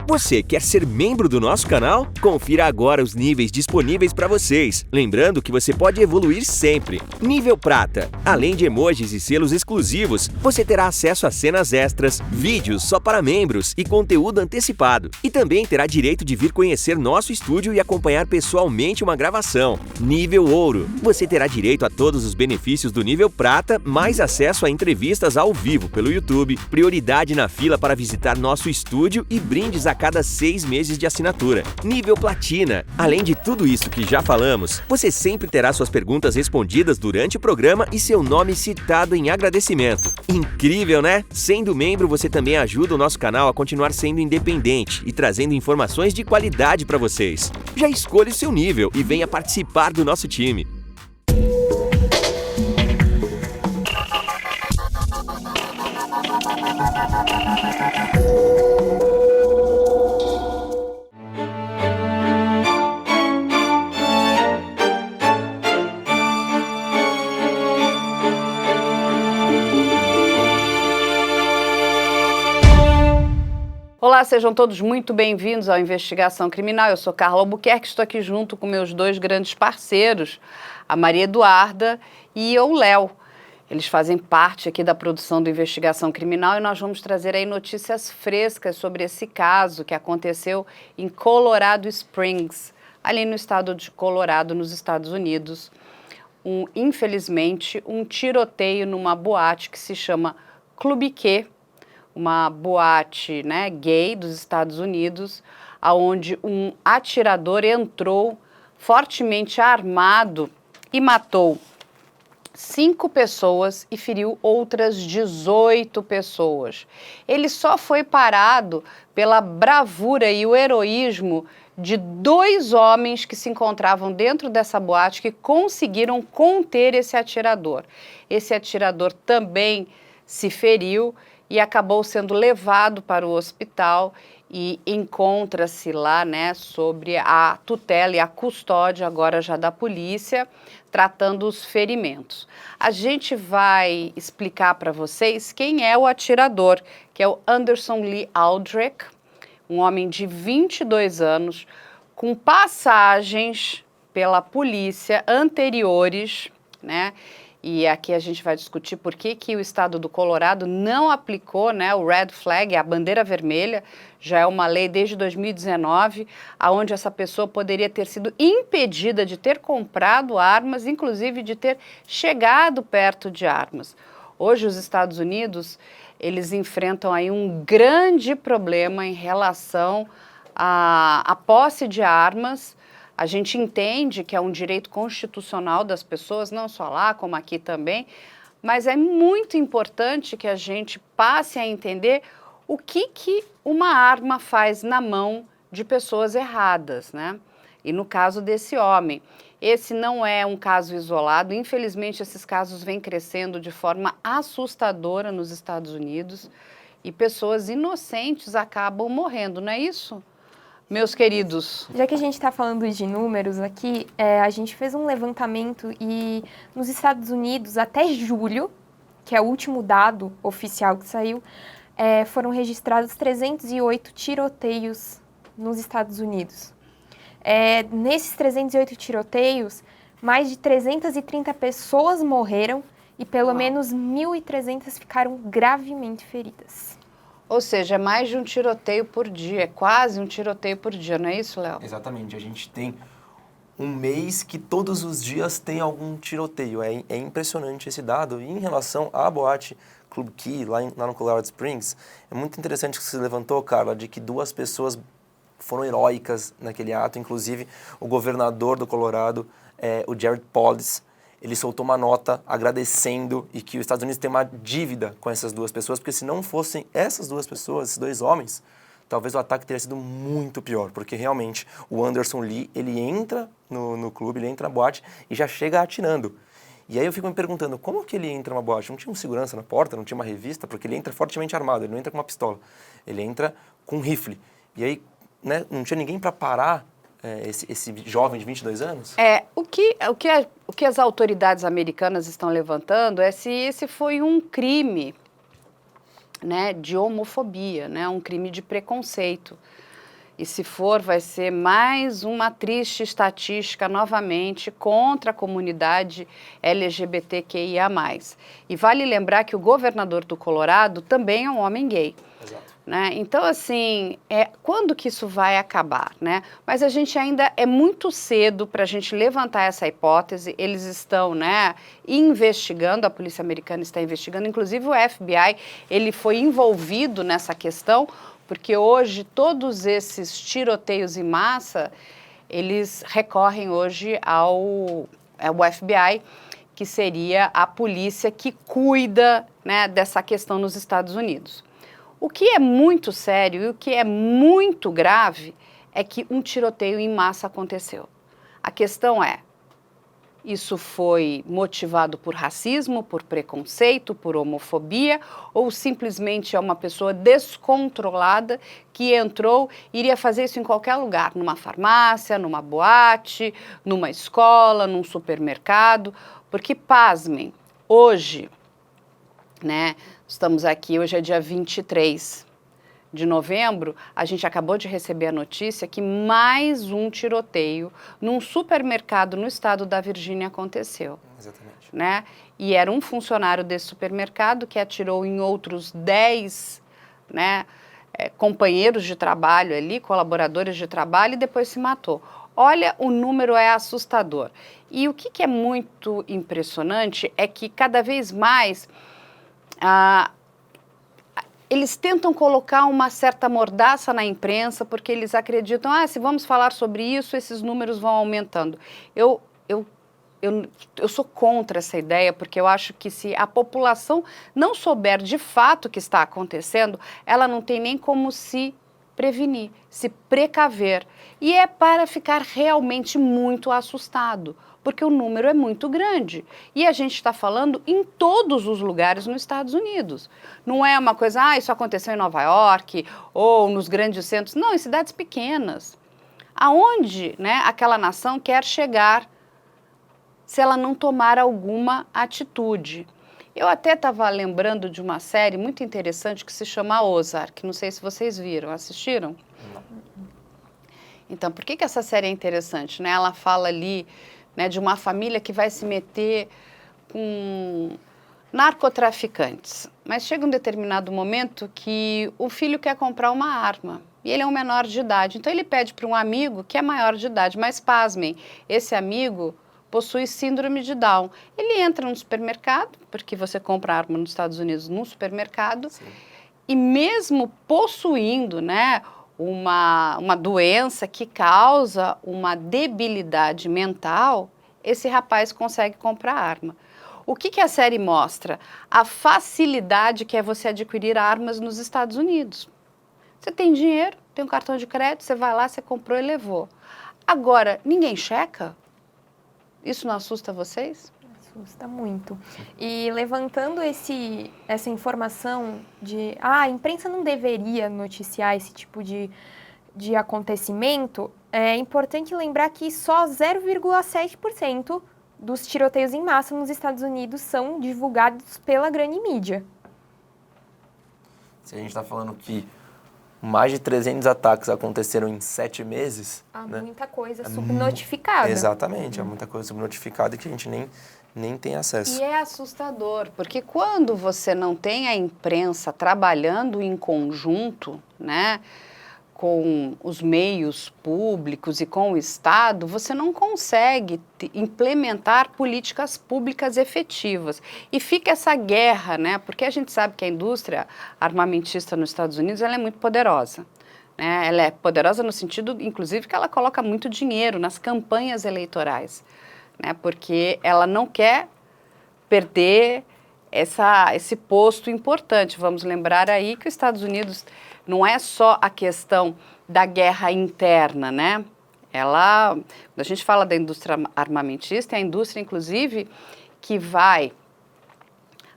Você quer ser membro do nosso canal? Confira agora os níveis disponíveis para vocês. Lembrando que você pode evoluir sempre. Nível Prata. Além de emojis e selos exclusivos, você terá acesso a cenas extras, vídeos só para membros e conteúdo antecipado. E também terá direito de vir conhecer nosso estúdio e acompanhar pessoalmente uma gravação. Nível Ouro. Você terá direito a todos os benefícios do nível Prata, mais acesso a entrevistas ao vivo pelo YouTube, prioridade na fila para visitar nosso estúdio e brindes a cada 6 meses de assinatura. Nível Platina. Além de tudo isso que já falamos, você sempre terá suas perguntas respondidas durante o programa e seu nome citado em agradecimento. Incrível, né? Sendo membro, você também ajuda o nosso canal a continuar sendo independente e trazendo informações de qualidade para vocês. Já escolha o seu nível e venha participar do nosso time. Olá, sejam todos muito bem-vindos ao Investigação Criminal. Eu sou Carla Albuquerque, estou aqui junto com meus dois grandes parceiros, a Maria Eduarda e o Léo. Eles fazem parte aqui da produção do Investigação Criminal e nós vamos trazer aí notícias frescas sobre esse caso que aconteceu em Colorado Springs, ali no estado de Colorado, nos Estados Unidos. Infelizmente, um tiroteio numa boate que se chama Clube Q, uma boate, né, gay dos Estados Unidos, onde um atirador entrou fortemente armado e matou 5 pessoas e feriu outras 18 pessoas. Ele só foi parado pela bravura e o heroísmo de 2 homens que se encontravam dentro dessa boate que conseguiram conter esse atirador. Esse atirador também se feriu e acabou sendo levado para o hospital e encontra-se lá, né, sobre a tutela e a custódia agora já da polícia, tratando os ferimentos. A gente vai explicar para vocês quem é o atirador, que é o Anderson Lee Aldrich, um homem de 22 anos, com passagens pela polícia anteriores, né? E aqui a gente vai discutir por que o estado do Colorado não aplicou, né, o Red Flag, a bandeira vermelha. Já é uma lei desde 2019, onde essa pessoa poderia ter sido impedida de ter comprado armas, inclusive de ter chegado perto de armas. Hoje os Estados Unidos, eles enfrentam aí um grande problema em relação à posse de armas. A gente entende que é um direito constitucional das pessoas, não só lá, como aqui também, mas é muito importante que a gente passe a entender o que uma arma faz na mão de pessoas erradas, né? E no caso desse homem, esse não é um caso isolado, infelizmente esses casos vêm crescendo de forma assustadora nos Estados Unidos e pessoas inocentes acabam morrendo, não é isso? Meus queridos. Já que a gente está falando de números aqui, a gente fez um levantamento e nos Estados Unidos, até julho, que é o último dado oficial que saiu, foram registrados 308 tiroteios nos Estados Unidos. Nesses 308 tiroteios, mais de 330 pessoas morreram e pelo menos 1.300 ficaram gravemente feridas. Ou seja, é mais de um tiroteio por dia, é quase um tiroteio por dia, não é isso, Léo? Exatamente, a gente tem um mês que todos os dias tem algum tiroteio, é impressionante esse dado. E em relação à boate Club Key, lá no Colorado Springs, é muito interessante que você levantou, Carla, de que 2 pessoas foram heróicas naquele ato, inclusive o governador do Colorado, o Jared Polis, ele soltou uma nota agradecendo e que os Estados Unidos tem uma dívida com essas 2 pessoas, porque se não fossem essas 2 pessoas, esses 2 homens, talvez o ataque teria sido muito pior, porque realmente o Anderson Lee, ele entra no clube, ele entra na boate e já chega atirando. E aí eu fico me perguntando, como que ele entra numa boate? Não tinha um segurança na porta, não tinha uma revista, porque ele entra fortemente armado, ele não entra com uma pistola, ele entra com um rifle. E aí, né, não tinha ninguém para parar esse jovem de 22 anos? O que as autoridades americanas estão levantando é se esse foi um crime né, de homofobia, né, um crime de preconceito. E se for, vai ser mais uma triste estatística novamente contra a comunidade LGBTQIA+. E vale lembrar que o governador do Colorado também é um homem gay. Exato. Né? Então, assim, quando que isso vai acabar? Né? Mas a gente ainda é muito cedo para a gente levantar essa hipótese. Eles estão, né, investigando, a polícia americana está investigando, inclusive o FBI, ele foi envolvido nessa questão, porque hoje todos esses tiroteios em massa, eles recorrem hoje ao FBI, que seria a polícia que cuida, né, dessa questão nos Estados Unidos. O que é muito sério e o que é muito grave é que um tiroteio em massa aconteceu. A questão é, isso foi motivado por racismo, por preconceito, por homofobia, ou simplesmente é uma pessoa descontrolada que entrou e iria fazer isso em qualquer lugar, numa farmácia, numa boate, numa escola, num supermercado? Porque, pasmem, hoje, né, estamos aqui, hoje é dia 23 de novembro, a gente acabou de receber a notícia que mais um tiroteio num supermercado no estado da Virgínia aconteceu. Exatamente. Né? E era um funcionário desse supermercado que atirou em outros 10, né, companheiros de trabalho ali, colaboradores de trabalho, e depois se matou. Olha, o número é assustador. E o que é muito impressionante é que cada vez mais eles tentam colocar uma certa mordaça na imprensa, porque eles acreditam, se vamos falar sobre isso, esses números vão aumentando. Eu sou contra essa ideia, porque eu acho que se a população não souber de fato o que está acontecendo, ela não tem nem como se prevenir, se precaver. E é para ficar realmente muito assustado, porque o número é muito grande. E a gente está falando em todos os lugares nos Estados Unidos. Não é uma coisa, isso aconteceu em Nova York ou nos grandes centros. Não, em cidades pequenas. Aonde, né, aquela nação quer chegar se ela não tomar alguma atitude? Eu até estava lembrando de uma série muito interessante que se chama Ozark. Não sei se vocês viram, assistiram? Não. Então, por que essa série é interessante? Né? Ela fala ali, né, de uma família que vai se meter com narcotraficantes. Mas chega um determinado momento que o filho quer comprar uma arma. E ele é um menor de idade. Então, ele pede para um amigo que é maior de idade. Mas, pasmem, esse amigo possui síndrome de Down. Ele entra no supermercado, porque você compra arma nos Estados Unidos num supermercado, sim, e mesmo possuindo, né, uma doença que causa uma debilidade mental, esse rapaz consegue comprar arma. O que a série mostra? A facilidade que é você adquirir armas nos Estados Unidos. Você tem dinheiro, tem um cartão de crédito, você vai lá, você comprou e levou. Agora, ninguém checa? Isso não assusta vocês? Assusta muito. E levantando essa informação de a imprensa não deveria noticiar esse tipo de acontecimento, é importante lembrar que só 0,7% dos tiroteios em massa nos Estados Unidos são divulgados pela grande mídia. Se a gente está falando que mais de 300 ataques aconteceram em 7 meses... Há né? muita coisa subnotificada. Exatamente, há muita coisa subnotificada que a gente nem tem acesso. E é assustador, porque quando você não tem a imprensa trabalhando em conjunto, né, com os meios públicos e com o Estado, você não consegue implementar políticas públicas efetivas. E fica essa guerra, né, porque a gente sabe que a indústria armamentista nos Estados Unidos ela é muito poderosa. Né? Ela é poderosa no sentido, inclusive, que ela coloca muito dinheiro nas campanhas eleitorais, né, porque ela não quer perder esse posto importante. Vamos lembrar aí que os Estados Unidos não é só a questão da guerra interna, né? Quando a gente fala da indústria armamentista, é a indústria, inclusive, que vai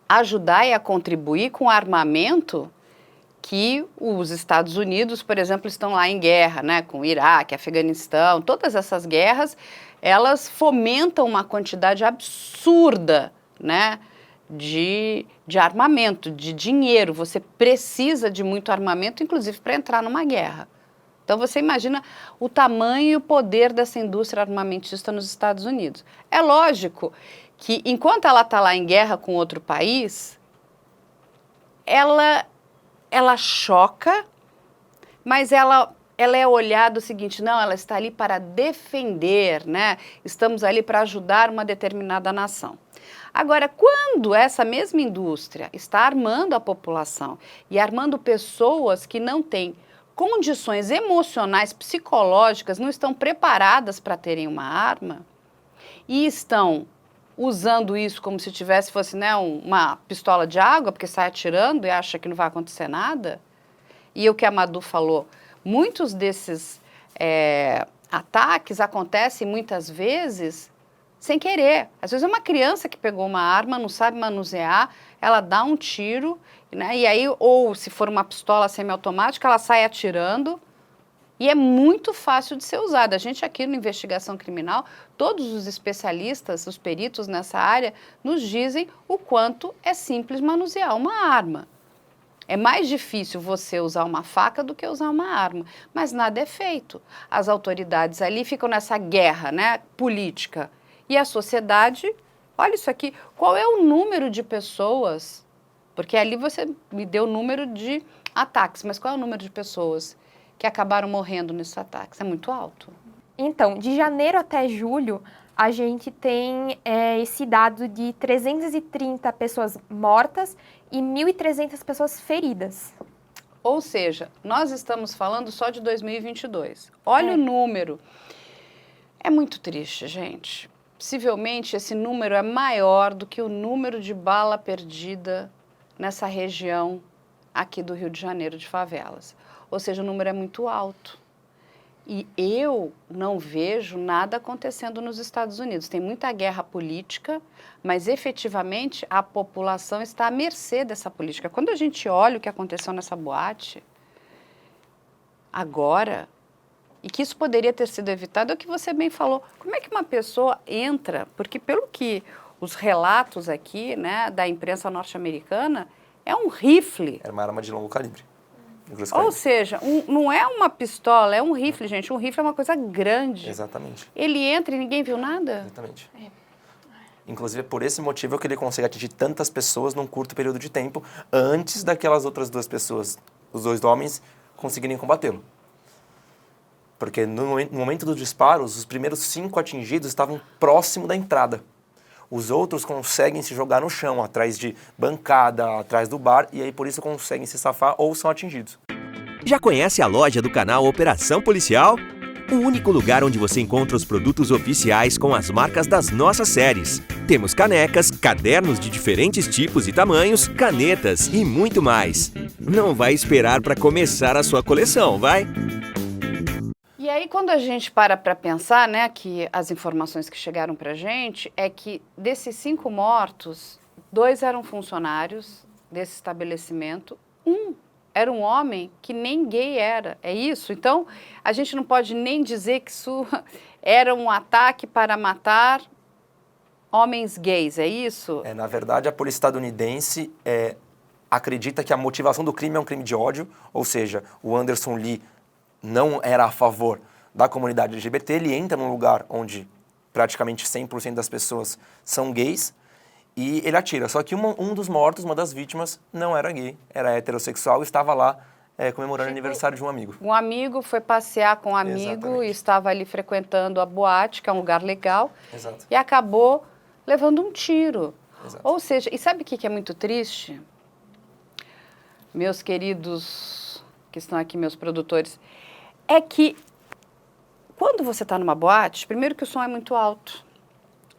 ajudar e a contribuir com o armamento que os Estados Unidos, por exemplo, estão lá em guerra, né? Com o Iraque, Afeganistão, todas essas guerras, elas fomentam uma quantidade absurda, né, de armamento, de dinheiro. Você precisa de muito armamento, inclusive para entrar numa guerra. Então você imagina o tamanho e o poder dessa indústria armamentista nos Estados Unidos. É lógico que enquanto ela está lá em guerra com outro país, ela choca, mas ela é olhada o seguinte, não, ela está ali para defender, né? Estamos ali para ajudar uma determinada nação. Agora, quando essa mesma indústria está armando a população e armando pessoas que não têm condições emocionais, psicológicas, não estão preparadas para terem uma arma e estão usando isso como se fosse, né, uma pistola de água, porque sai atirando e acha que não vai acontecer nada. E o que a Madu falou, muitos desses ataques acontecem muitas vezes sem querer. Às vezes é uma criança que pegou uma arma, não sabe manusear, ela dá um tiro, né? E aí, ou se for uma pistola semiautomática, ela sai atirando e é muito fácil de ser usada. A gente aqui no Investigação Criminal, todos os especialistas, os peritos nessa área, nos dizem o quanto é simples manusear uma arma. É mais difícil você usar uma faca do que usar uma arma, mas nada é feito. As autoridades ali ficam nessa guerra, né, política. E a sociedade, olha isso aqui, qual é o número de pessoas? Porque ali você me deu o número de ataques, mas qual é o número de pessoas que acabaram morrendo nesses ataques? É muito alto. Então, de janeiro até julho, a gente tem esse dado de 330 pessoas mortas e 1.300 pessoas feridas. Ou seja, nós estamos falando só de 2022. Olha o número. É muito triste, gente. Possivelmente esse número é maior do que o número de bala perdida nessa região aqui do Rio de Janeiro de favelas. Ou seja, o número é muito alto. E eu não vejo nada acontecendo nos Estados Unidos. Tem muita guerra política, mas efetivamente a população está à mercê dessa política. Quando a gente olha o que aconteceu nessa boate, agora, e que isso poderia ter sido evitado, é o que você bem falou. Como é que uma pessoa entra? Porque pelo que os relatos aqui, né, da imprensa norte-americana, é um rifle. Era uma arma de longo calibre. Ou seja, não é uma pistola, é um rifle, gente. Um rifle é uma coisa grande. Exatamente. Ele entra e ninguém viu nada? Exatamente. Inclusive, é por esse motivo que ele consegue atingir tantas pessoas num curto período de tempo, antes daquelas outras duas pessoas, os dois homens, conseguirem combatê-lo. Porque no momento dos disparos, os primeiros 5 atingidos estavam próximo da entrada. Os outros conseguem se jogar no chão, atrás de bancada, atrás do bar, e aí por isso conseguem se safar ou são atingidos. Já conhece a loja do canal Operação Policial? O único lugar onde você encontra os produtos oficiais com as marcas das nossas séries. Temos canecas, cadernos de diferentes tipos e tamanhos, canetas e muito mais. Não vai esperar para começar a sua coleção, vai? E aí, quando a gente para pensar, né, que as informações que chegaram para a gente é que desses 5 mortos, 2 eram funcionários desse estabelecimento, 1 era um homem que nem gay era, é isso? Então, a gente não pode nem dizer que isso era um ataque para matar homens gays, é isso? Na verdade, a polícia estadunidense acredita que a motivação do crime é um crime de ódio, ou seja, o Anderson Lee não era a favor da comunidade LGBT, ele entra num lugar onde praticamente 100% das pessoas são gays e ele atira. Só que um dos mortos, uma das vítimas, não era gay, era heterossexual e estava lá comemorando o aniversário de um amigo. Um amigo foi passear com um amigo. Exatamente. E estava ali frequentando a boate, que é um lugar legal. Exato. E acabou levando um tiro. Exato. Ou seja, e sabe o que é muito triste? Meus queridos que estão aqui, meus produtores, é que quando você está numa boate, primeiro que o som é muito alto,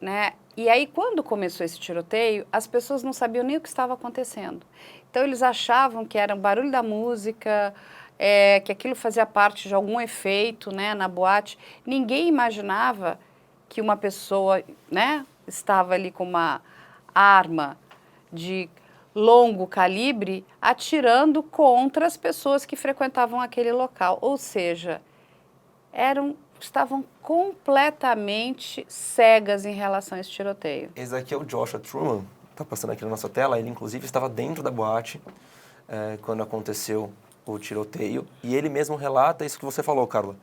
né? E aí, quando começou esse tiroteio, as pessoas não sabiam nem o que estava acontecendo. Então, eles achavam que era o barulho da música, que aquilo fazia parte de algum efeito, né, na boate. Ninguém imaginava que uma pessoa, né, estava ali com uma arma de longo calibre atirando contra as pessoas que frequentavam aquele local. Ou seja, estavam completamente cegas em relação a esse tiroteio. Esse aqui é o Joshua Truman, tá passando aqui na nossa tela, ele inclusive estava dentro da boate quando aconteceu o tiroteio, e ele mesmo relata isso que você falou, Carla,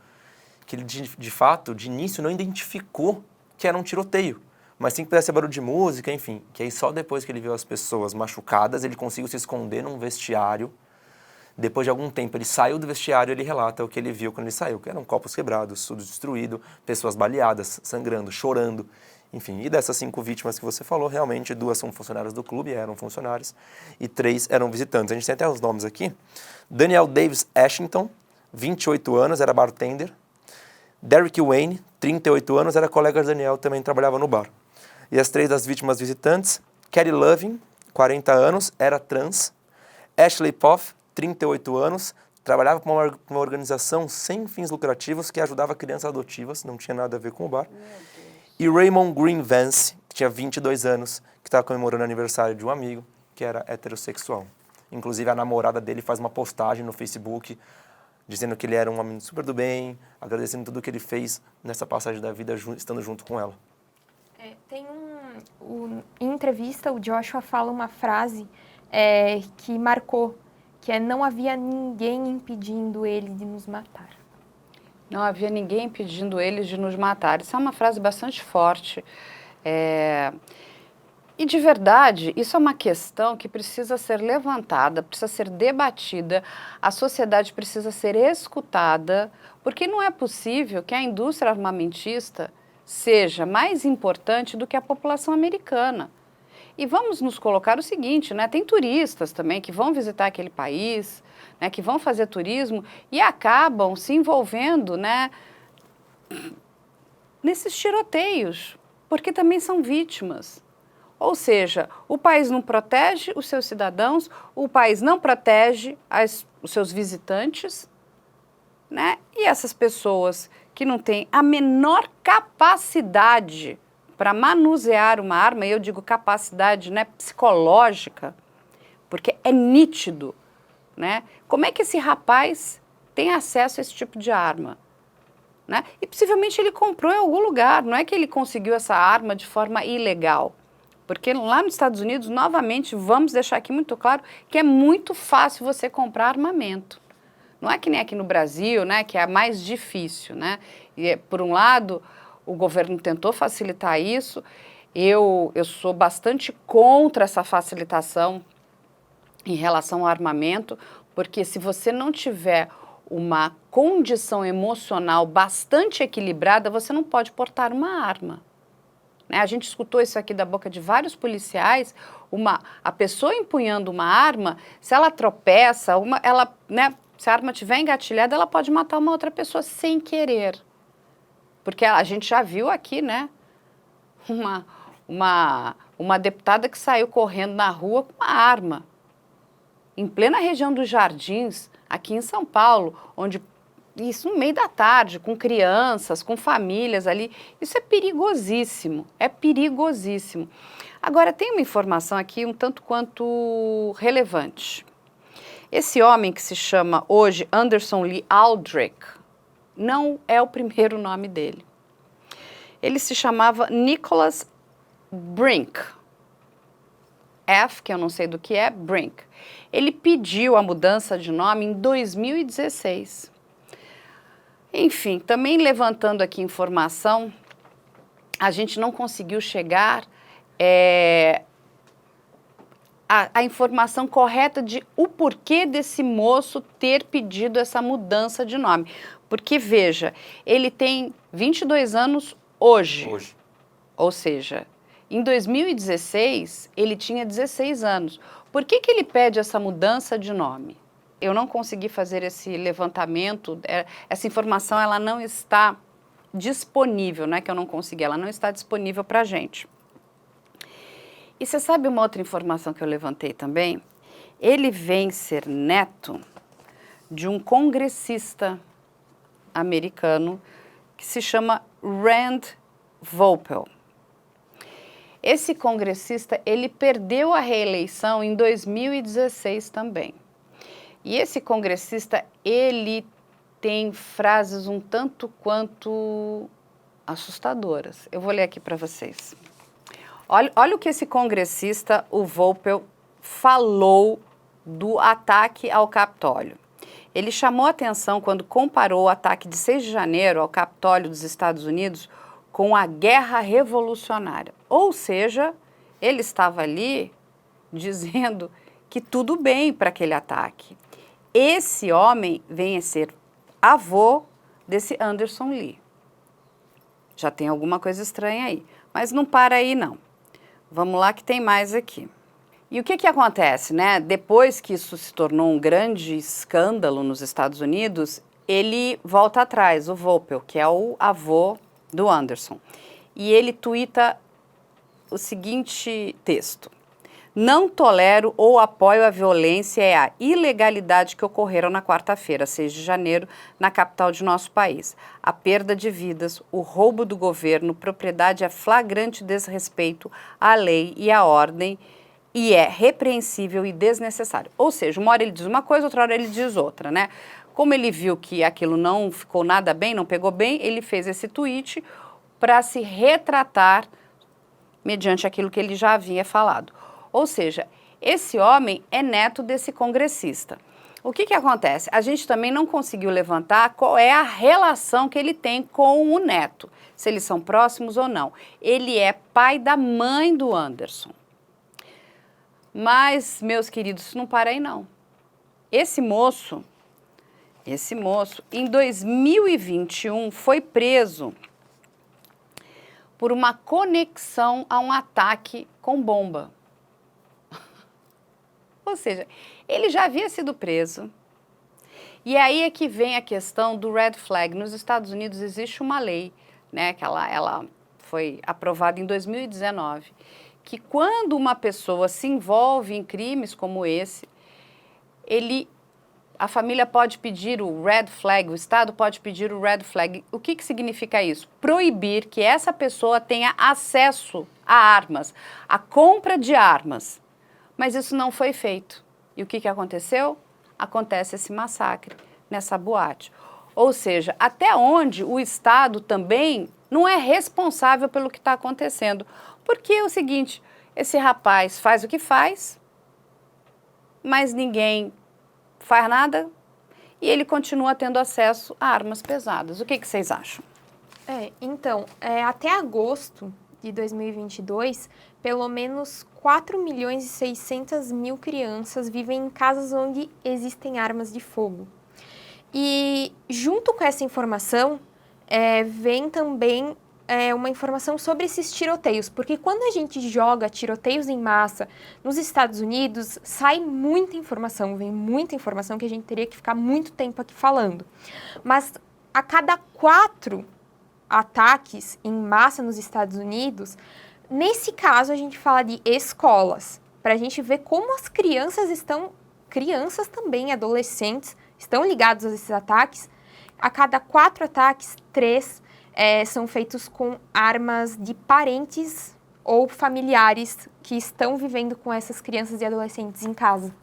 que ele de fato, de início, não identificou que era um tiroteio, mas sim que pudesse ser barulho de música, enfim, que aí só depois que ele viu as pessoas machucadas, ele conseguiu se esconder num vestiário. Depois de algum tempo, ele saiu do vestiário e ele relata o que ele viu quando ele saiu, que eram copos quebrados, tudo destruído, pessoas baleadas, sangrando, chorando, enfim. E dessas 5 vítimas que você falou, realmente 2 são funcionários do clube, eram funcionários, e 3 eram visitantes. A gente tem até os nomes aqui. Daniel Davis Ashington, 28 anos, era bartender. Derrick Wayne, 38 anos, era colega de Daniel, também trabalhava no bar. E as 3 das vítimas visitantes, Kelly Loving, 40 anos, era trans. Ashley Poff, 38 anos, trabalhava para uma organização sem fins lucrativos que ajudava crianças adotivas, não tinha nada a ver com o bar. E Raymond Green Vance, que tinha 22 anos, que estava comemorando o aniversário de um amigo, que era heterossexual. Inclusive, a namorada dele faz uma postagem no Facebook, dizendo que ele era um homem super do bem, agradecendo tudo que ele fez nessa passagem da vida, estando junto com ela. Em entrevista, o Joshua fala uma frase que marcou, que não havia ninguém impedindo ele de nos matar. Não havia ninguém impedindo eles de nos matar. Isso é uma frase bastante forte. E, de verdade, isso é uma questão que precisa ser levantada, precisa ser debatida, a sociedade precisa ser escutada, porque não é possível que a indústria armamentista seja mais importante do que a população americana. E vamos nos colocar o seguinte, né? Tem turistas também que vão visitar aquele país, né, que vão fazer turismo e acabam se envolvendo, né, nesses tiroteios, porque também são vítimas. Ou seja, o país não protege os seus cidadãos, o país não protege os seus visitantes, né? E essas pessoas que não têm a menor capacidade para manusear uma arma, e eu digo capacidade, né, psicológica, porque é nítido, né? Como é que esse rapaz tem acesso a esse tipo de arma? Né? E possivelmente ele comprou em algum lugar, não é que ele conseguiu essa arma de forma ilegal. Porque lá nos Estados Unidos, novamente, vamos deixar aqui muito claro que é muito fácil você comprar armamento. Não é que nem aqui no Brasil, né, que é mais difícil, né? E, por um lado, o governo tentou facilitar isso. Eu sou bastante contra essa facilitação em relação ao armamento, porque se você não tiver uma condição emocional bastante equilibrada, você não pode portar uma arma. Né? A gente escutou isso aqui da boca de vários policiais, a pessoa empunhando uma arma, se ela tropeça, né, se a arma estiver engatilhada, ela pode matar uma outra pessoa sem querer. Porque a gente já viu aqui, né, uma deputada que saiu correndo na rua com uma arma, em plena região dos Jardins, aqui em São Paulo, onde isso no meio da tarde, com crianças, com famílias ali, isso é perigosíssimo, é perigosíssimo. Agora, tem uma informação aqui um tanto quanto relevante. Esse homem que se chama hoje Anderson Lee Aldrich, não é o primeiro nome dele. Ele se chamava Nicholas Brink. F, que eu não sei do que é, Brink. Ele pediu a mudança de nome em 2016. Enfim, também levantando aqui informação, a gente não conseguiu chegar a informação correta de o porquê desse moço ter pedido essa mudança de nome. Porque, veja, ele tem 22 anos hoje. Ou seja, em 2016, ele tinha 16 anos. Por que ele pede essa mudança de nome? Eu não consegui fazer esse levantamento, essa informação ela não está disponível, não é que eu não consegui, ela não está disponível para a gente. E você sabe uma outra informação que eu levantei também? Ele vem ser neto de um congressista americano que se chama Rand Voelpel. Esse congressista, ele perdeu a reeleição em 2016 também. E esse congressista, ele tem frases um tanto quanto assustadoras. Eu vou ler aqui para vocês. Olha o que esse congressista, o Volpel, falou do ataque ao Capitólio. Ele chamou a atenção quando comparou o ataque de 6 de janeiro ao Capitólio dos Estados Unidos com a Guerra Revolucionária. Ou seja, ele estava ali dizendo que tudo bem para aquele ataque. Esse homem vem a ser avô desse Anderson Lee. Já tem alguma coisa estranha aí. Mas não para aí, não. Vamos lá que tem mais aqui. E o que acontece, né? Depois que isso se tornou um grande escândalo nos Estados Unidos, ele volta atrás, o Volpel, que é o avô do Anderson. E ele tuita o seguinte texto: não tolero ou apoio a violência e a ilegalidade que ocorreram na quarta-feira, 6 de janeiro, na capital de nosso país. A perda de vidas, o roubo do governo, propriedade é flagrante desrespeito à lei e à ordem e é repreensível e desnecessário. Ou seja, uma hora ele diz uma coisa, outra hora ele diz outra, né? Como ele viu que aquilo não ficou nada bem, não pegou bem, ele fez esse tweet para se retratar mediante aquilo que ele já havia falado. Ou seja, esse homem é neto desse congressista. O que acontece? A gente também não conseguiu levantar qual é a relação que ele tem com o neto, se eles são próximos ou não. Ele é pai da mãe do Anderson. Mas, meus queridos, isso não para aí não. Esse moço, em 2021, foi preso por uma conexão a um ataque com bomba. Ou seja, ele já havia sido preso. E aí é que vem a questão do red flag. Nos Estados Unidos existe uma lei, né, que ela foi aprovada em 2019, que quando uma pessoa se envolve em crimes como esse, a família pode pedir o red flag, o Estado pode pedir o red flag. O que significa isso? Proibir que essa pessoa tenha acesso a armas, a compra de armas. Mas isso não foi feito. E o que aconteceu? Acontece esse massacre nessa boate. Ou seja, até onde o Estado também não é responsável pelo que está acontecendo. Porque é o seguinte, esse rapaz faz o que faz, mas ninguém faz nada e ele continua tendo acesso a armas pesadas. O que vocês acham? Então, até agosto de 2022, pelo menos 4.600.000 crianças vivem em casas onde existem armas de fogo. E junto com essa informação, vem também uma informação sobre esses tiroteios, porque quando a gente joga tiroteios em massa nos Estados Unidos, sai muita informação, vem muita informação que a gente teria que ficar muito tempo aqui falando. Mas a cada 4 ataques em massa nos Estados Unidos, nesse caso a gente fala de escolas, para a gente ver como as crianças também, adolescentes, estão ligados a esses ataques. A cada 4 ataques, 3 são feitos com armas de parentes ou familiares que estão vivendo com essas crianças e adolescentes em casa.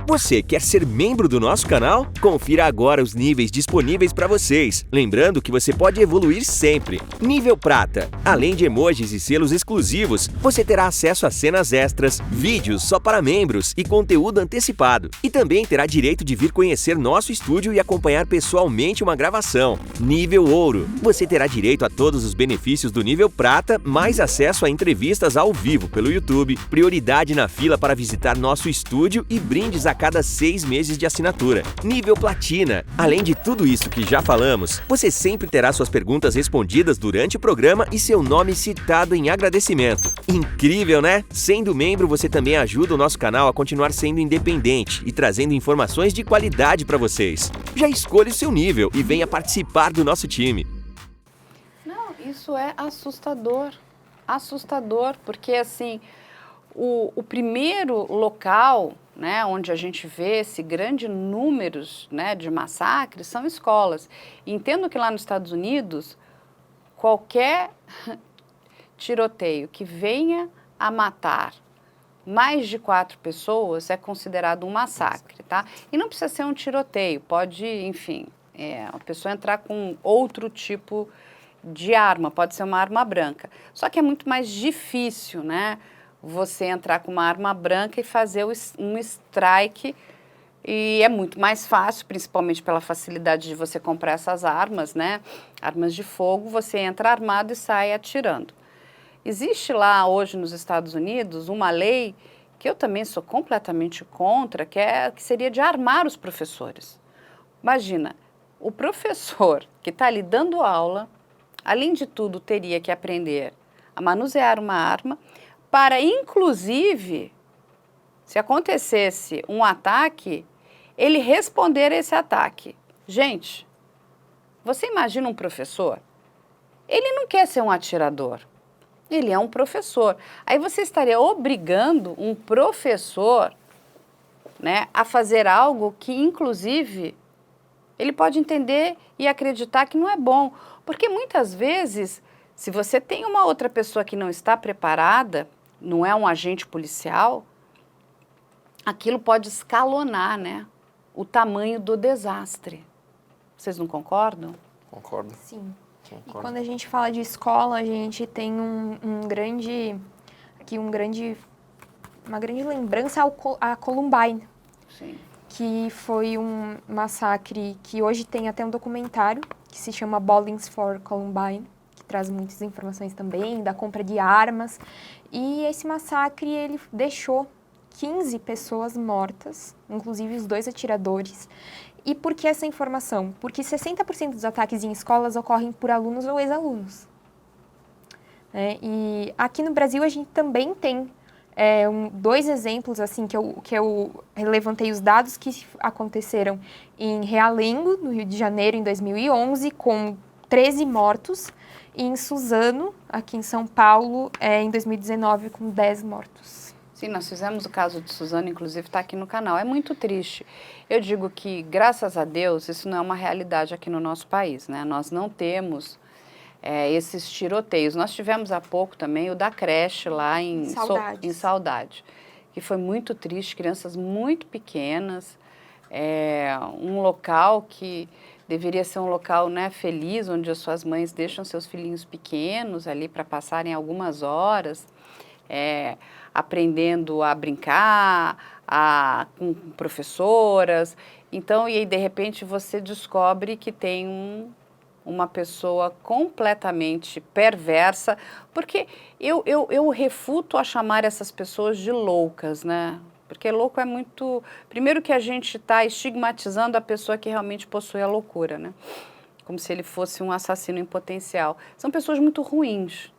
Você quer ser membro do nosso canal? Confira agora os níveis disponíveis para vocês. Lembrando que você pode evoluir sempre. Nível Prata. Além de emojis e selos exclusivos, você terá acesso a cenas extras, vídeos só para membros e conteúdo antecipado. E também terá direito de vir conhecer nosso estúdio e acompanhar pessoalmente uma gravação. Nível Ouro. Você terá direito a todos os benefícios do nível Prata, mais acesso a entrevistas ao vivo pelo YouTube, prioridade na fila para visitar nosso estúdio e brindes a cada 6 meses de assinatura. Nível Platina. Além de tudo isso que já falamos, você sempre terá suas perguntas respondidas durante o programa e seu nome citado em agradecimento. Incrível, né? Sendo membro, você também ajuda o nosso canal a continuar sendo independente e trazendo informações de qualidade para vocês. Já escolha o seu nível e venha participar do nosso time. Não, isso é assustador. Assustador, porque assim, o primeiro local, né, onde a gente vê esse grande número, né, de massacres são escolas. E entendo que lá nos Estados Unidos, qualquer tiroteio que venha a matar mais de 4 pessoas é considerado um massacre, tá? E não precisa ser um tiroteio, pode, enfim, a pessoa entrar com outro tipo de arma, pode ser uma arma branca. Só que é muito mais difícil, né? Você entrar com uma arma branca e fazer um strike, e é muito mais fácil, principalmente pela facilidade de você comprar essas armas, né? Armas de fogo, você entra armado e sai atirando. Existe lá hoje nos Estados Unidos uma lei que eu também sou completamente contra, que seria de armar os professores. Imagina, o professor que está ali dando aula, além de tudo, teria que aprender a manusear uma arma para, inclusive, se acontecesse um ataque, ele responder a esse ataque. Gente, você imagina um professor? Ele não quer ser um atirador, ele é um professor. Aí você estaria obrigando um professor, né, a fazer algo que, inclusive, ele pode entender e acreditar que não é bom. Porque muitas vezes, se você tem uma outra pessoa que não está preparada, não é um agente policial, aquilo pode escalonar, né, o tamanho do desastre. Vocês não concordam? Concordo. Sim. E Concordo. quando a gente fala de escola, a gente tem uma grande lembrança a Columbine, Sim. que foi um massacre que hoje tem até um documentário que se chama Bowlings for Columbine, que traz muitas informações também da compra de armas. E esse massacre, ele deixou 15 pessoas mortas, inclusive os 2 atiradores. E por que essa informação? Porque 60% dos ataques em escolas ocorrem por alunos ou ex-alunos. E aqui no Brasil a gente também tem 2 exemplos assim que eu levantei os dados que aconteceram em Realengo, no Rio de Janeiro, em 2011, com 13 mortos, e em Suzano, aqui em São Paulo, em 2019, com 10 mortos. Sim, nós fizemos o caso de Suzano, inclusive está aqui no canal. É muito triste. Eu digo que, graças a Deus, isso não é uma realidade aqui no nosso país, né? Nós não temos esses tiroteios. Nós tivemos há pouco também o da creche lá em Saudade, que foi muito triste, crianças muito pequenas, um local que deveria ser um local, né, feliz, onde as suas mães deixam seus filhinhos pequenos ali para passarem algumas horas, aprendendo a brincar, com professoras. Então, e aí, de repente, você descobre que tem uma pessoa completamente perversa, porque eu refuto a chamar essas pessoas de loucas, né? Porque louco é muito... Primeiro que a gente está estigmatizando a pessoa que realmente possui a loucura, né? Como se ele fosse um assassino em potencial. São pessoas muito ruins.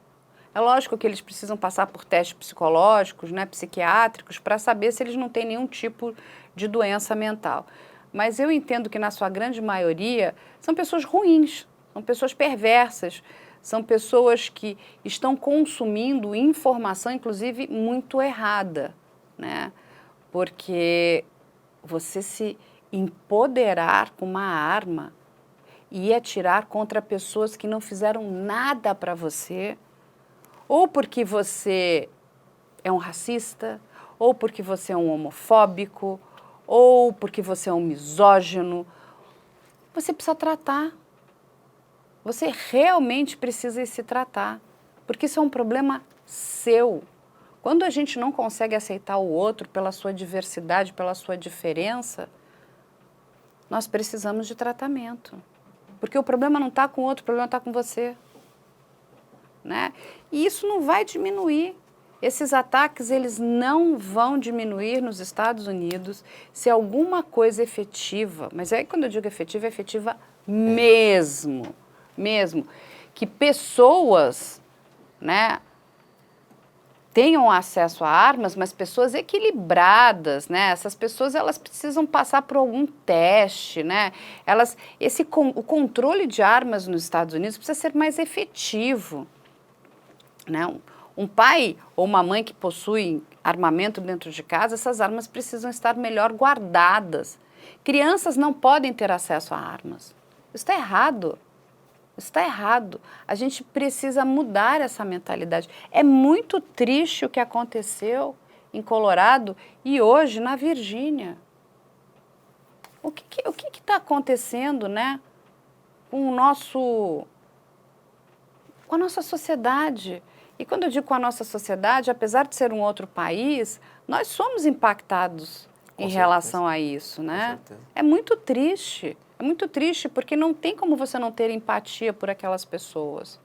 É lógico que eles precisam passar por testes psicológicos, né, psiquiátricos, para saber se eles não têm nenhum tipo de doença mental. Mas eu entendo que, na sua grande maioria, são pessoas ruins, são pessoas perversas, são pessoas que estão consumindo informação, inclusive, muito errada, né? Porque você se empoderar com uma arma e atirar contra pessoas que não fizeram nada para você, ou porque você é um racista, ou porque você é um homofóbico, ou porque você é um misógino, você precisa tratar. Você realmente precisa se tratar, porque isso é um problema seu. Quando a gente não consegue aceitar o outro pela sua diversidade, pela sua diferença, nós precisamos de tratamento. Porque o problema não está com o outro, o problema está com você. Né? E isso não vai diminuir. Esses ataques, eles não vão diminuir nos Estados Unidos se alguma coisa efetiva, mas aí quando eu digo efetiva, é efetiva mesmo, que pessoas, né, tenham acesso a armas, mas pessoas equilibradas, né? Essas pessoas, elas precisam passar por algum teste, né? O controle de armas nos Estados Unidos precisa ser mais efetivo. Né? Um pai ou uma mãe que possuem armamento dentro de casa, essas armas precisam estar melhor guardadas. Crianças não podem ter acesso a armas. Isso está errado. Isso está errado. A gente precisa mudar essa mentalidade. É muito triste o que aconteceu em Colorado e hoje na Virgínia. O que está acontecendo, né, com o nosso com a nossa sociedade. E quando eu digo com a nossa sociedade, apesar de ser um outro país, nós somos impactados em relação a isso, né? É muito triste porque não tem como você não ter empatia por aquelas pessoas.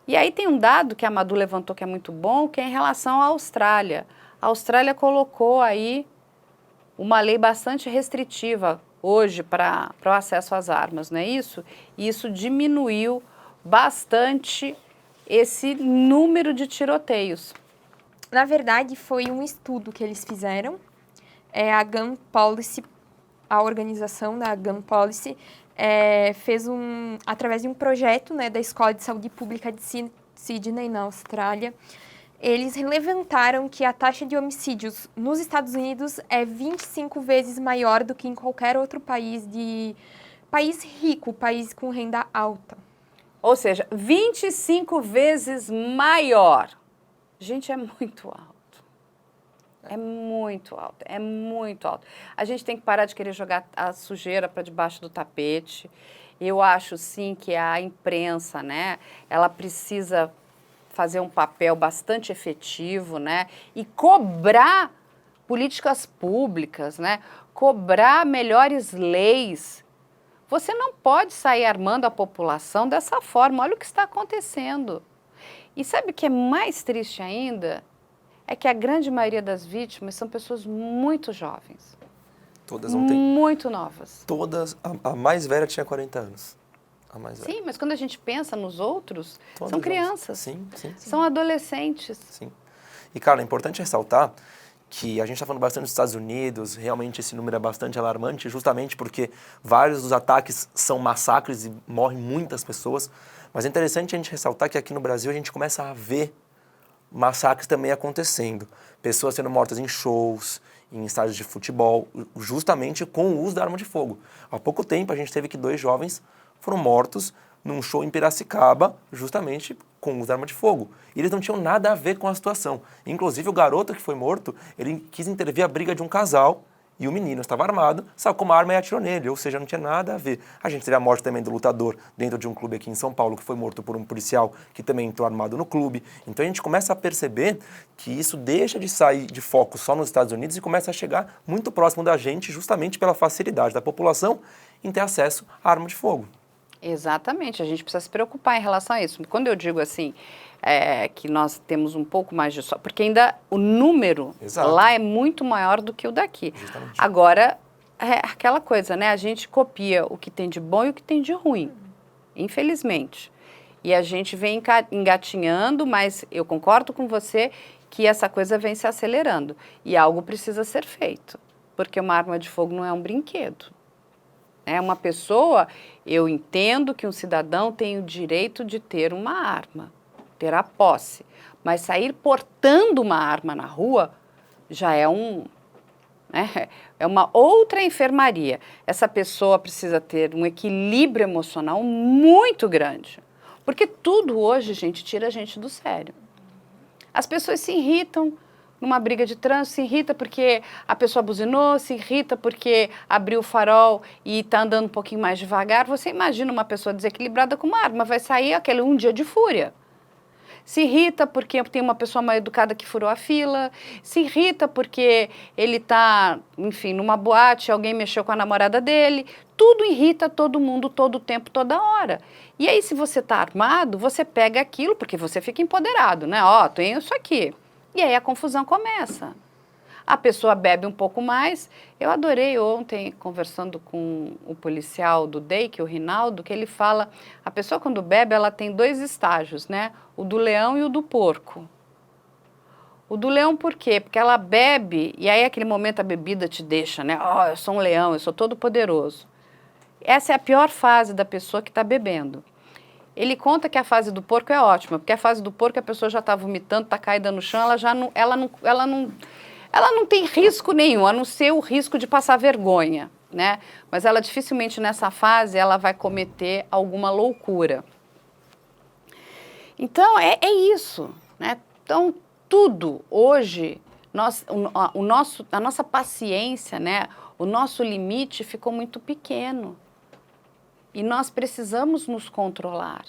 E aí tem um dado que a Madu levantou que é muito bom, que é em relação à Austrália. A Austrália colocou aí uma lei bastante restritiva hoje para o acesso às armas, não é isso? E isso diminuiu bastante esse número de tiroteios. Na verdade, foi um estudo que eles fizeram. A Gun Policy, a organização da Gun Policy, fez através de um projeto, né, da Escola de Saúde Pública de Sydney, na Austrália, eles levantaram que a taxa de homicídios nos Estados Unidos é 25 vezes maior do que em qualquer outro país rico, país com renda alta. Ou seja, 25 vezes maior. Gente, é muito alto. É muito alto, é muito alto. A gente tem que parar de querer jogar a sujeira para debaixo do tapete. Eu acho, sim, que a imprensa, né, ela precisa fazer um papel bastante efetivo, né, e cobrar políticas públicas, né, cobrar melhores leis. Você não pode sair armando a população dessa forma. Olha o que está acontecendo. E sabe o que é mais triste ainda? É que a grande maioria das vítimas são pessoas muito jovens. Todas não têm. Muito novas. Todas. A mais velha tinha 40 anos. A mais velha. Sim, mas quando a gente pensa nos outros, Todas são crianças. Sim. São adolescentes. Sim. E, cara, é importante ressaltar que a gente está falando bastante dos Estados Unidos, realmente esse número é bastante alarmante, justamente porque vários dos ataques são massacres e morrem muitas pessoas. Mas é interessante a gente ressaltar que aqui no Brasil a gente começa a ver massacres também acontecendo. Pessoas sendo mortas em shows, em estádios de futebol, justamente com o uso da arma de fogo. Há pouco tempo a gente teve que 2 jovens foram mortos num show em Piracicaba, justamente com o uso da arma de fogo. E eles não tinham nada a ver com a situação. Inclusive, o garoto que foi morto, ele quis intervir a briga de um casal e o menino estava armado, sacou uma arma e atirou nele, ou seja, não tinha nada a ver. A gente teve a morte também do lutador dentro de um clube aqui em São Paulo, que foi morto por um policial que também entrou armado no clube. Então a gente começa a perceber que isso deixa de sair de foco só nos Estados Unidos e começa a chegar muito próximo da gente, justamente pela facilidade da população em ter acesso à arma de fogo. Exatamente, a gente precisa se preocupar em relação a isso. Quando eu digo assim, que nós temos um pouco mais de sorte, porque ainda o número lá é muito maior do que o daqui. Justamente. Agora, é aquela coisa, né? A gente copia o que tem de bom e o que tem de ruim, infelizmente. E a gente vem engatinhando, mas eu concordo com você que essa coisa vem se acelerando. E algo precisa ser feito, porque uma arma de fogo não é um brinquedo. Uma pessoa, eu entendo que um cidadão tem o direito de ter uma arma, ter a posse, mas sair portando uma arma na rua já é é uma outra enfermaria. Essa pessoa precisa ter um equilíbrio emocional muito grande, porque tudo hoje, gente, tira a gente do sério. As pessoas se irritam numa briga de trânsito, se irrita porque a pessoa buzinou, se irrita porque abriu o farol e está andando um pouquinho mais devagar. Você imagina uma pessoa desequilibrada com uma arma, vai sair aquele um dia de fúria. Se irrita porque tem uma pessoa mal educada que furou a fila, se irrita porque ele está, enfim, numa boate, alguém mexeu com a namorada dele. Tudo irrita todo mundo, todo o tempo, toda hora. E aí, se você está armado, você pega aquilo, porque você fica empoderado, né? Tenho isso aqui. E aí a confusão começa. A pessoa bebe um pouco mais. Eu adorei ontem, conversando com o policial do DEIC, o Rinaldo, que ele fala, a pessoa quando bebe, ela tem 2 estágios, né? O do leão e o do porco. O do leão por quê? Porque ela bebe e aí aquele momento a bebida te deixa, né? Eu sou um leão, eu sou todo poderoso. Essa é a pior fase da pessoa que está bebendo. Ele conta que a fase do porco é ótima, porque a fase do porco a pessoa já está vomitando, está caída no chão, ela não tem risco nenhum, a não ser o risco de passar vergonha, né? Mas ela dificilmente nessa fase ela vai cometer alguma loucura. Então é isso, né? Então tudo hoje, a nossa paciência, né? O nosso limite ficou muito pequeno. E nós precisamos nos controlar.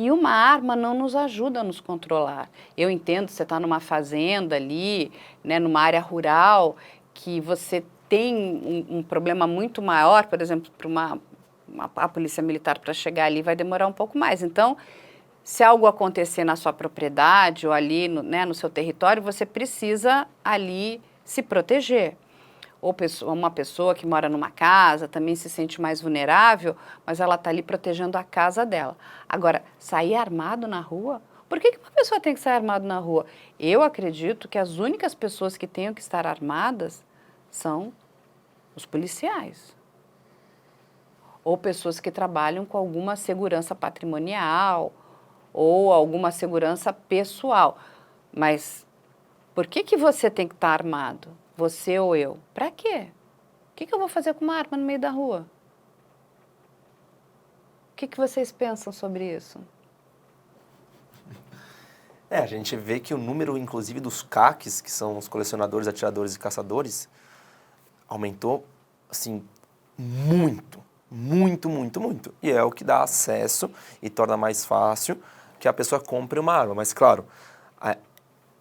E uma arma não nos ajuda a nos controlar. Eu entendo, você está numa fazenda ali, né, numa área rural, que você tem um problema muito maior, por exemplo, para a polícia militar para chegar ali vai demorar um pouco mais. Então, se algo acontecer na sua propriedade ou ali no seu território, você precisa ali se proteger. Ou uma pessoa que mora numa casa também se sente mais vulnerável, mas ela está ali protegendo a casa dela. Agora, sair armado na rua? Por que uma pessoa tem que sair armado na rua? Eu acredito que as únicas pessoas que tenham que estar armadas são os policiais. Ou pessoas que trabalham com alguma segurança patrimonial ou alguma segurança pessoal. Mas por que você tem que estar armado? Você ou eu? Para quê? O que eu vou fazer com uma arma no meio da rua? O que vocês pensam sobre isso? A gente vê que o número, inclusive, dos CACs, que são os colecionadores, atiradores e caçadores, aumentou, assim, muito. E é o que dá acesso e torna mais fácil que a pessoa compre uma arma. Mas, claro,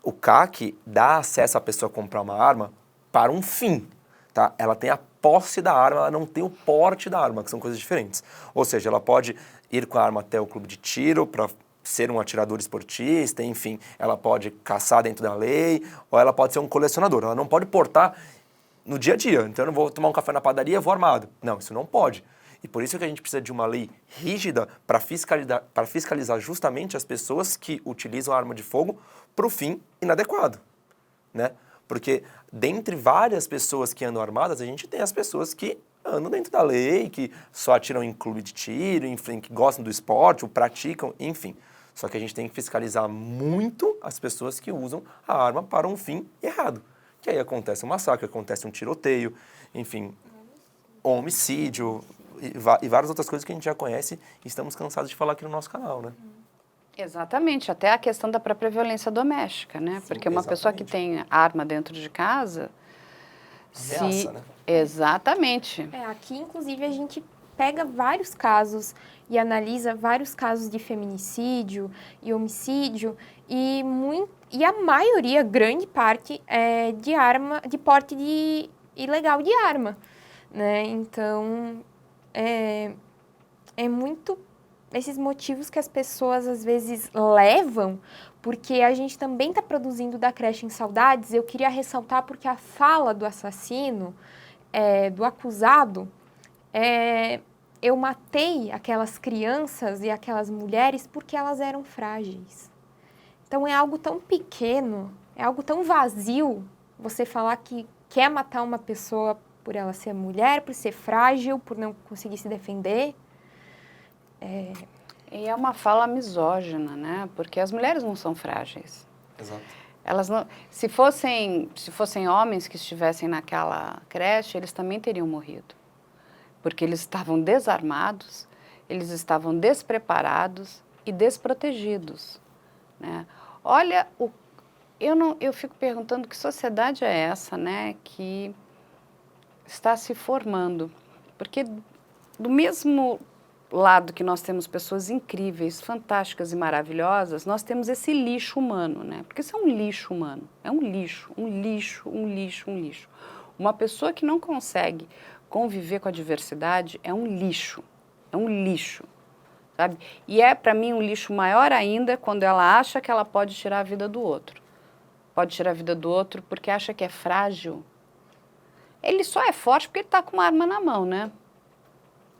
o CAC dá acesso à pessoa a comprar uma arma para um fim, tá? Ela tem a posse da arma, ela não tem o porte da arma, que são coisas diferentes. Ou seja, ela pode ir com a arma até o clube de tiro para ser um atirador esportista, enfim, ela pode caçar dentro da lei, ou ela pode ser um colecionador. Ela não pode portar no dia a dia. Então, eu não vou tomar um café na padaria e vou armado. Não, isso não pode. E por isso que a gente precisa de uma lei rígida para fiscalizar justamente as pessoas que utilizam a arma de fogo para o fim inadequado, né? Porque dentre várias pessoas que andam armadas, a gente tem as pessoas que andam dentro da lei, que só atiram em clube de tiro, enfim, que gostam do esporte, ou praticam, enfim. Só que a gente tem que fiscalizar muito as pessoas que usam a arma para um fim errado. Que aí acontece um massacre, acontece um tiroteio, enfim, homicídio e várias outras coisas que a gente já conhece e estamos cansados de falar aqui no nosso canal, né? Exatamente, até a questão da própria violência doméstica, né? Sim, porque uma pessoa que tem arma dentro de casa... Ameaça, né? Exatamente. Aqui, inclusive, a gente pega vários casos e analisa vários casos de feminicídio e homicídio e a maioria, grande parte, é de porte ilegal de arma, né? Então, é muito esses motivos que as pessoas às vezes levam, porque a gente também está produzindo da Creche em Saudades. Eu queria ressaltar porque a fala do assassino, do acusado, eu matei aquelas crianças e aquelas mulheres porque elas eram frágeis. Então é algo tão pequeno, é algo tão vazio você falar que quer matar uma pessoa por ela ser mulher, por ser frágil, por não conseguir se defender. E é uma fala misógina, né? Porque as mulheres não são frágeis. Exato. Elas não, se fossem homens que estivessem naquela creche, eles também teriam morrido. Porque eles estavam desarmados, eles estavam despreparados e desprotegidos, né? Olha, eu fico perguntando que sociedade é essa, né? Que está se formando. Porque do mesmo lado que nós temos pessoas incríveis, fantásticas e maravilhosas, nós temos esse lixo humano, né? Porque isso é um lixo humano, é um lixo. Uma pessoa que não consegue conviver com a diversidade é um lixo, sabe? E para mim, um lixo maior ainda quando ela acha que ela pode tirar a vida do outro. Pode tirar a vida do outro porque acha que é frágil. Ele só é forte porque ele está com uma arma na mão, né?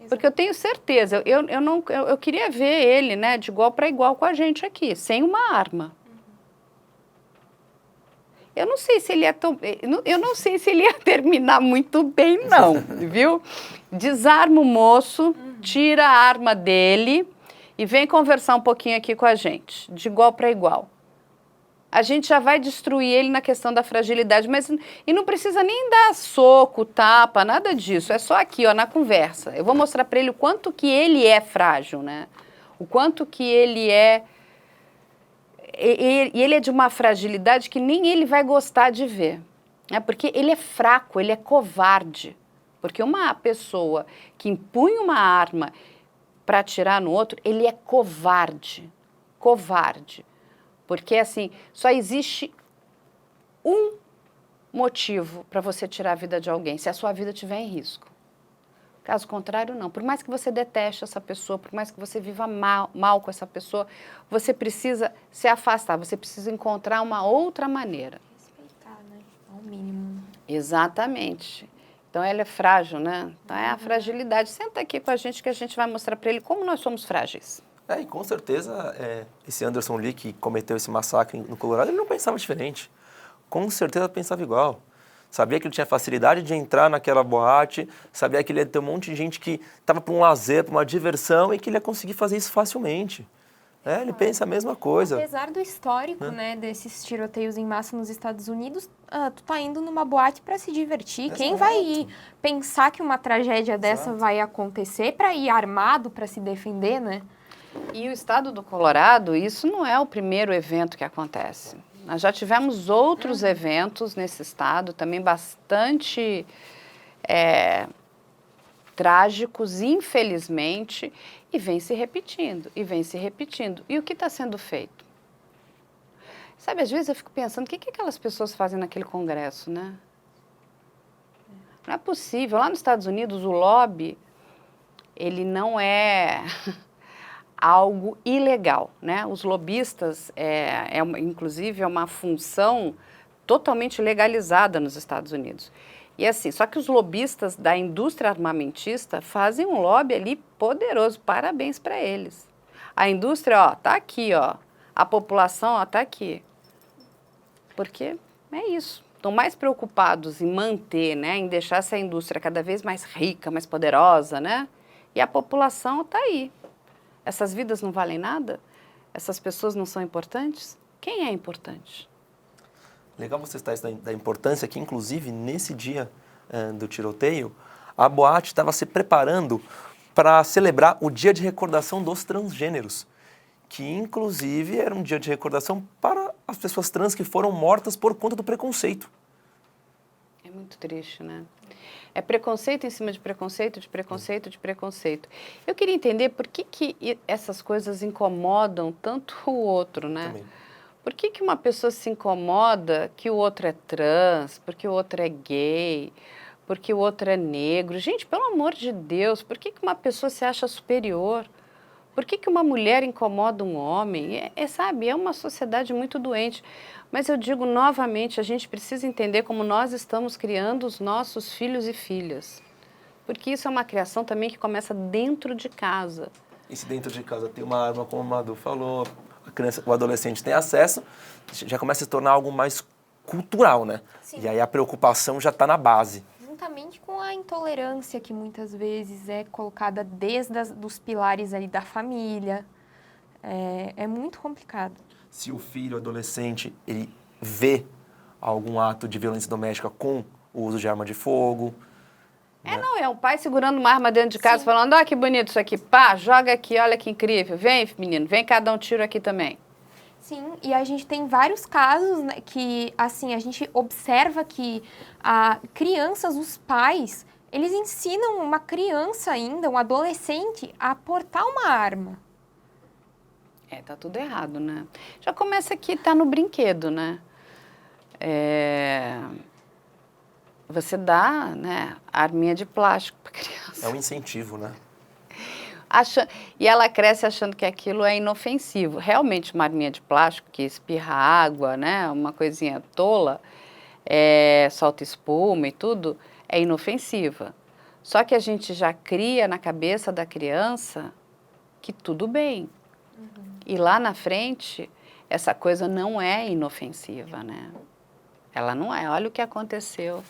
Porque eu tenho certeza, eu queria ver ele, né, de igual para igual com a gente aqui, sem uma arma. Eu não sei se ele ia terminar muito bem, não, viu? Desarma o moço, tira a arma dele e vem conversar um pouquinho aqui com a gente, de igual para igual. A gente já vai destruir ele na questão da fragilidade, e não precisa nem dar soco, tapa, nada disso. É só aqui, ó, na conversa. Eu vou mostrar para ele o quanto que ele é frágil, né? O quanto que ele é... E ele é de uma fragilidade que nem ele vai gostar de ver, né? Porque ele é fraco, ele é covarde. Porque uma pessoa que empunha uma arma para atirar no outro, ele é covarde. Covarde. Porque, assim, só existe um motivo para você tirar a vida de alguém, se a sua vida estiver em risco. Caso contrário, não. Por mais que você deteste essa pessoa, por mais que você viva mal com essa pessoa, você precisa se afastar, você precisa encontrar uma outra maneira. Respeitar, né? Ao mínimo. Exatamente. Então, ela é frágil, né? Então, é a fragilidade. Senta aqui com a gente que a gente vai mostrar para ele como nós somos frágeis. E com certeza, esse Anderson Lee que cometeu esse massacre no Colorado, ele não pensava diferente. Com certeza pensava igual. Sabia que ele tinha facilidade de entrar naquela boate, sabia que ele ia ter um monte de gente que estava para um lazer, para uma diversão e que ele ia conseguir fazer isso facilmente. Ele pensa a mesma coisa. Apesar do histórico, né, desses tiroteios em massa nos Estados Unidos, tu tá indo numa boate para se divertir. Exato. Quem vai ir pensar que uma tragédia dessa vai acontecer para ir armado para se defender, né? E o estado do Colorado, isso não é o primeiro evento que acontece. Nós já tivemos outros eventos nesse estado, também bastante trágicos, infelizmente, e vem se repetindo, e vem se repetindo. E o que está sendo feito? Sabe, às vezes eu fico pensando, o que aquelas pessoas fazem naquele congresso, né? Não é possível. Lá nos Estados Unidos, o lobby, ele não é algo ilegal, né? Os lobistas, inclusive, é uma função totalmente legalizada nos Estados Unidos. E assim, só que os lobistas da indústria armamentista fazem um lobby ali poderoso, parabéns para eles. A indústria, ó, tá aqui, ó, a população, ó, tá aqui. Porque é isso. Estão mais preocupados em manter, né, em deixar essa indústria cada vez mais rica, mais poderosa, né? E a população tá aí. Essas vidas não valem nada? Essas pessoas não são importantes? Quem é importante? Legal você estar da importância que, inclusive, nesse dia do tiroteio, a boate estava se preparando para celebrar o dia de recordação dos transgêneros, que, inclusive, era um dia de recordação para as pessoas trans que foram mortas por conta do preconceito. É muito triste, né? É preconceito em cima de preconceito, de preconceito, de preconceito. Eu queria entender por que essas coisas incomodam tanto o outro, né? Também. Por que uma pessoa se incomoda que o outro é trans, porque o outro é gay, porque o outro é negro? Gente, pelo amor de Deus, por que uma pessoa se acha superior? Por que uma mulher incomoda um homem? Sabe, é uma sociedade muito doente. Mas eu digo novamente, a gente precisa entender como nós estamos criando os nossos filhos e filhas. Porque isso é uma criação também que começa dentro de casa. E se dentro de casa tem uma arma, como o Madu falou, a criança, o adolescente tem acesso, já começa a se tornar algo mais cultural, né? Sim. E aí a preocupação já está na base. Juntamente com a intolerância que muitas vezes é colocada desde os pilares ali da família. É muito complicado. Se o filho, adolescente, ele vê algum ato de violência doméstica com o uso de arma de fogo... Não, é o pai segurando uma arma dentro de casa, falando, ó, que bonito isso aqui, pá, joga aqui, olha que incrível, vem, menino, vem cá dar um tiro aqui também. Sim, e a gente tem vários casos, né, que, assim, a gente observa que crianças, os pais, eles ensinam uma criança ainda, um adolescente, a portar uma arma. Tá tudo errado, né? Já começa aqui, tá no brinquedo, né? Você dá, né, arminha de plástico para criança. É um incentivo, né? E ela cresce achando que aquilo é inofensivo. Realmente, uma arminha de plástico que espirra água, né, uma coisinha tola, solta espuma e tudo, é inofensiva. Só que a gente já cria na cabeça da criança que tudo bem. E lá na frente, essa coisa não é inofensiva, né? Ela não é. Olha o que aconteceu.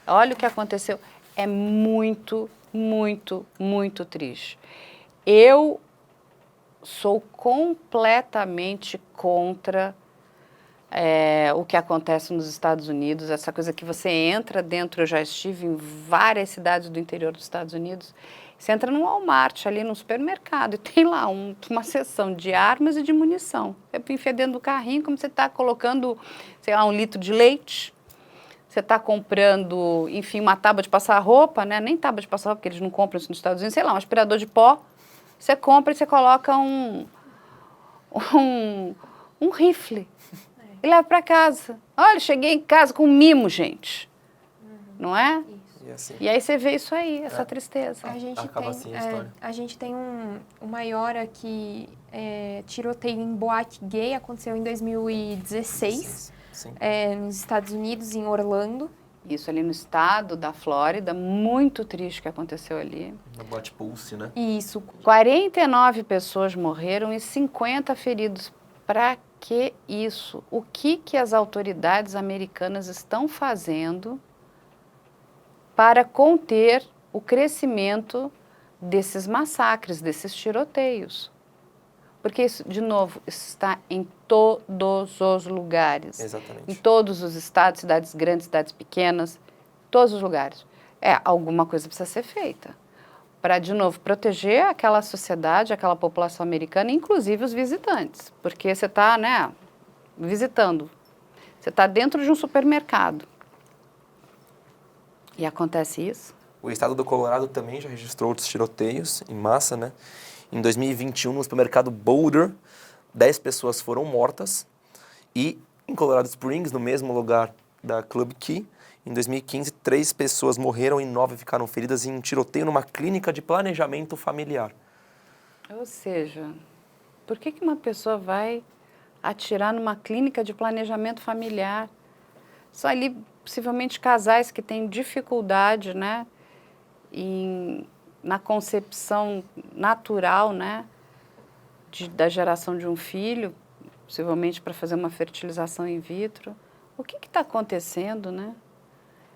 Olha o que aconteceu. É muito, muito, muito triste. Eu sou completamente contra o que acontece nos Estados Unidos. Essa coisa que você entra dentro, eu já estive em várias cidades do interior dos Estados Unidos. Você entra num Walmart, ali no supermercado, e tem lá uma seção de armas e de munição. Você enfia dentro do carrinho, como você está colocando, sei lá, 1 litro de leite. Você está comprando, enfim, uma tábua de passar roupa, né? Nem tábua de passar roupa, porque eles não compram isso nos Estados Unidos. Sei lá, um aspirador de pó. Você compra e você coloca um rifle e leva para casa. Olha, cheguei em casa com um mimo, gente. Não é? E assim, E aí você vê isso aí, essa tristeza. acaba assim a história. A gente tem o maior aqui, tiroteio em boate gay, aconteceu em 2016, Sim. nos Estados Unidos, em Orlando. Isso ali no estado da Flórida, muito triste que aconteceu ali. Na boate Pulse, né? E isso, 49 pessoas morreram e 50 feridos. Para que isso? O que as autoridades americanas estão fazendo para conter o crescimento desses massacres, desses tiroteios? Porque isso, de novo, isso está em todos os lugares. Exatamente. Em todos os estados, cidades grandes, cidades pequenas, todos os lugares. Alguma coisa precisa ser feita para, de novo, proteger aquela sociedade, aquela população americana, inclusive os visitantes. Porque você está, né, visitando. Você está dentro de um supermercado. E acontece isso. O estado do Colorado também já registrou outros tiroteios em massa, né? Em 2021, no supermercado Boulder, 10 pessoas foram mortas. E em Colorado Springs, no mesmo lugar da Club Key, em 2015, 3 pessoas morreram e 9 ficaram feridas em um tiroteio numa clínica de planejamento familiar. Ou seja, por que uma pessoa vai atirar numa clínica de planejamento familiar? São ali, possivelmente, casais que têm dificuldade, né, na concepção natural, né, da geração de um filho, possivelmente para fazer uma fertilização in vitro. O que está acontecendo, né?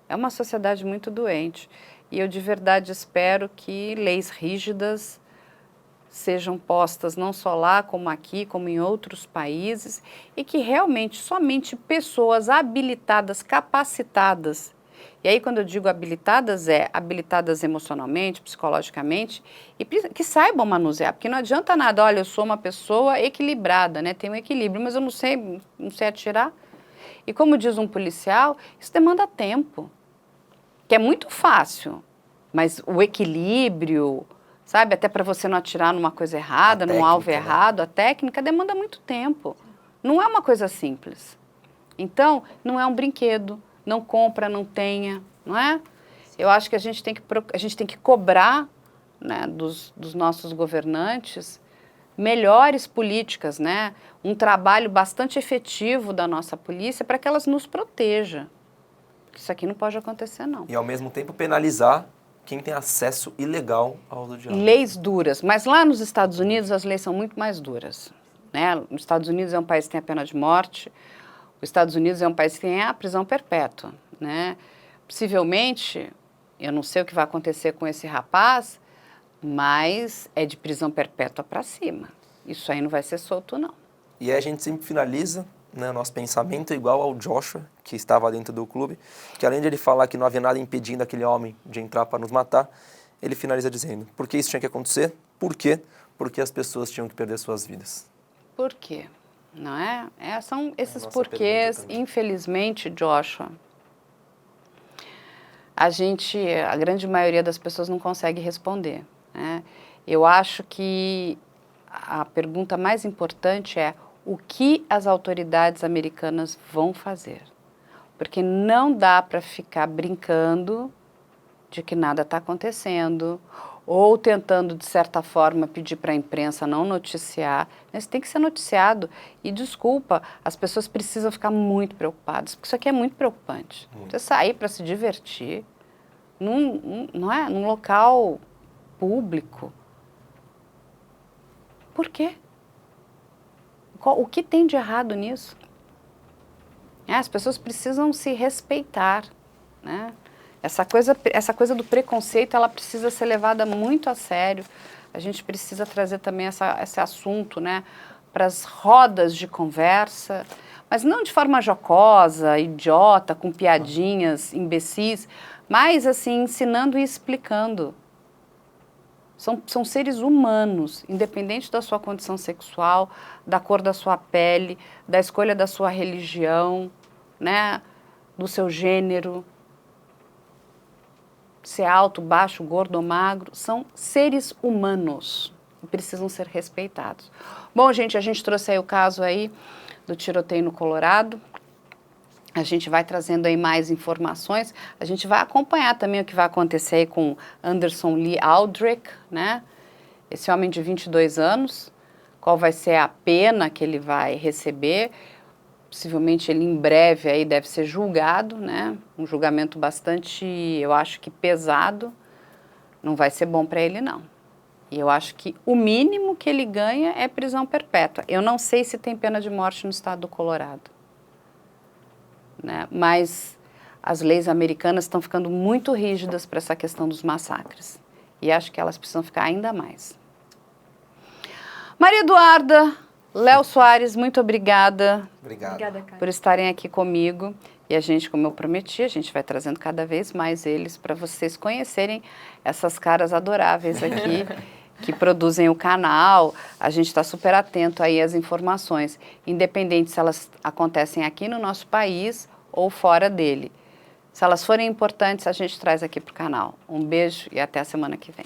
É uma sociedade muito doente. E eu de verdade espero que leis rígidas sejam postas não só lá, como aqui, como em outros países, e que realmente somente pessoas habilitadas, capacitadas, e aí quando eu digo habilitadas, habilitadas emocionalmente, psicologicamente, e que saibam manusear, porque não adianta nada, olha, eu sou uma pessoa equilibrada, né, tenho um equilíbrio, mas eu não sei atirar. E como diz um policial, isso demanda tempo, que é muito fácil, mas o equilíbrio, sabe, até para você não atirar numa coisa errada, num alvo errado, a técnica demanda muito tempo. Não é uma coisa simples. Então, não é um brinquedo, não compra, não tenha, não é? Eu acho que a gente tem que cobrar, né, dos nossos governantes melhores políticas, né? Um trabalho bastante efetivo da nossa polícia para que elas nos protejam. Isso aqui não pode acontecer, não. E, ao mesmo tempo, penalizar quem tem acesso ilegal ao uso de armas. Leis duras, mas lá nos Estados Unidos as leis são muito mais duras, né? Os Estados Unidos é um país que tem a pena de morte, os Estados Unidos é um país que tem a prisão perpétua, né? Possivelmente, eu não sei o que vai acontecer com esse rapaz, mas é de prisão perpétua para cima. Isso aí não vai ser solto, não. E aí a gente sempre finaliza, né, nosso pensamento igual ao Joshua, que estava dentro do clube, que além de ele falar que não havia nada impedindo aquele homem de entrar para nos matar, ele finaliza dizendo, por que isso tinha que acontecer? Por quê? Porque as pessoas tinham que perder suas vidas. Por quê? Não é? São esses nossa porquês, pergunta também. infelizmente, Joshua, a grande maioria das pessoas não consegue responder, né? Eu acho que a pergunta mais importante é o que as autoridades americanas vão fazer. Porque não dá para ficar brincando de que nada está acontecendo ou tentando, de certa forma, pedir para a imprensa não noticiar. Isso tem que ser noticiado. E, desculpa, as pessoas precisam ficar muito preocupadas, porque isso aqui é muito preocupante. Você sair para se divertir num local público. Por quê? O que tem de errado nisso? As pessoas precisam se respeitar, né? Essa coisa do preconceito, ela precisa ser levada muito a sério. A gente precisa trazer também esse assunto, né, para as rodas de conversa, mas não de forma jocosa, idiota, com piadinhas, imbecis, mas assim, ensinando e explicando. São seres humanos, independente da sua condição sexual, da cor da sua pele, da escolha da sua religião, né, do seu gênero, se é alto, baixo, gordo ou magro, são seres humanos. e precisam ser respeitados. Bom, gente, a gente trouxe aí o caso aí do tiroteio no Colorado. A gente vai trazendo aí mais informações. A gente vai acompanhar também o que vai acontecer aí com Anderson Lee Aldrich, né? Esse homem de 22 anos. Qual vai ser a pena que ele vai receber? Possivelmente ele em breve aí deve ser julgado, né? Um julgamento bastante, eu acho que pesado. Não vai ser bom para ele, não. E eu acho que o mínimo que ele ganha é prisão perpétua. Eu não sei se tem pena de morte no estado do Colorado, né? Mas as leis americanas estão ficando muito rígidas para essa questão dos massacres. E acho que elas precisam ficar ainda mais. Maria Eduarda, Léo Soares, muito obrigada. Obrigado. Obrigada, Karen. Por estarem aqui comigo. E a gente, como eu prometi, a gente vai trazendo cada vez mais eles para vocês conhecerem essas caras adoráveis aqui que produzem o canal. A gente está super atento aí às informações, independente se elas acontecem aqui no nosso país ou fora dele. Se elas forem importantes, a gente traz aqui para o canal. Um beijo e até a semana que vem.